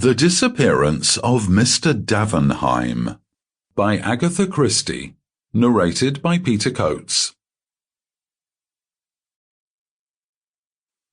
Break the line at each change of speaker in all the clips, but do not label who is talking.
The Disappearance of Mr. Davenheim by Agatha Christie, narrated by Peter Coates.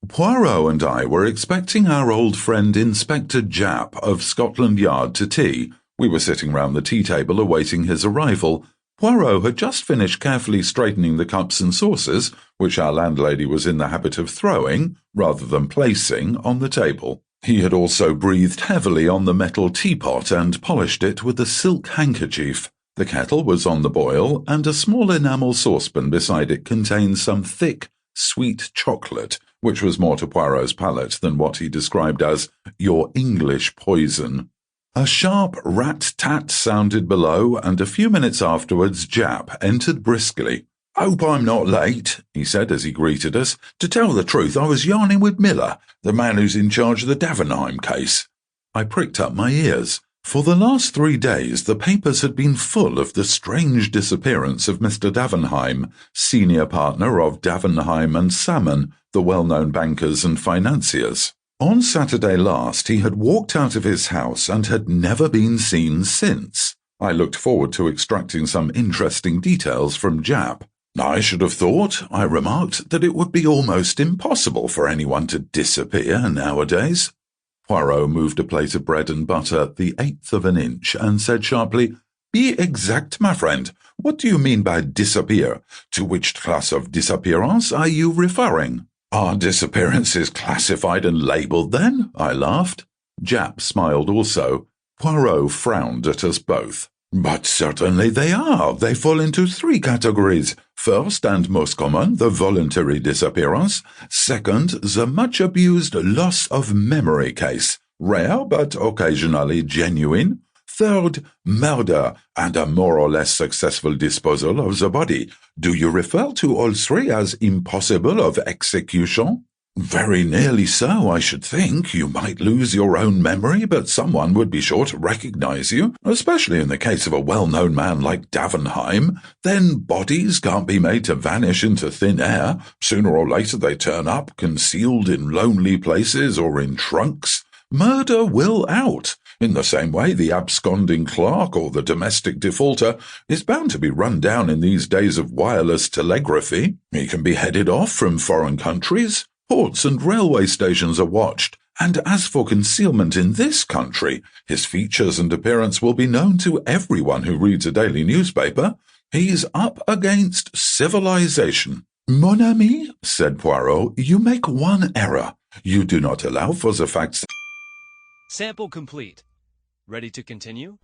Poirot and I were expecting our old friend Inspector Japp of Scotland Yard to tea. We were sitting round the tea table awaiting his arrival. Poirot had just finished carefully straightening the cups and saucers, which our landlady was in the habit of throwing, rather than placing, on the table. He had also breathed heavily on the metal teapot and polished it with a silk handkerchief. The kettle was on the boil, and a small enamel saucepan beside it contained some thick, sweet chocolate, which was more to Poirot's palate than what he described as your English poison. A sharp rat-tat sounded below, and a few minutes afterwards Japp entered briskly. "Hope I'm not late," he said as he greeted us. "To tell the truth, I was yarning with Miller, the man who's in charge of the Davenheim case." I pricked up my ears. For the last 3 days the papers had been full of the strange disappearance of Mr. Davenheim, senior partner of Davenheim and Salmon, the well-known bankers and financiers. On Saturday last he had walked out of his house and had never been seen since. I looked forward to extracting some interesting details from Japp. "I should have thought," I remarked, "that it would be almost impossible for anyone to disappear nowadays." Poirot moved a plate of bread and butter the 1/8 of an inch and said sharply, "Be exact, my friend. What do you mean by disappear? To which class of disappearance are you referring?" "Are disappearances classified and labelled, then?" I laughed. Japp smiled also. Poirot frowned at us both. "But certainly they are. They fall into 3 categories. First, and most common, the voluntary disappearance. Second, the much-abused loss of memory case, rare but occasionally genuine. Third, murder and a more or less successful disposal of the body. Do you refer to all 3 as impossible of execution?" "Very nearly so, I should think. You might lose your own memory, but someone would be sure to recognize you, especially in the case of a well-known man like Davenheim. Then bodies can't be made to vanish into thin air. Sooner or later they turn up, concealed in lonely places or in trunks. Murder will out. In the same way, the absconding clerk or the domestic defaulter is bound to be run down in these days of wireless telegraphy. He can be headed off from foreign countries. Ports and railway stations are watched, and as for concealment in this country, his features and appearance will be known to everyone who reads a daily newspaper. He's up against civilization." "Mon ami," said Poirot, "you make one error. You do not allow for the facts."
Sample complete. Ready to continue?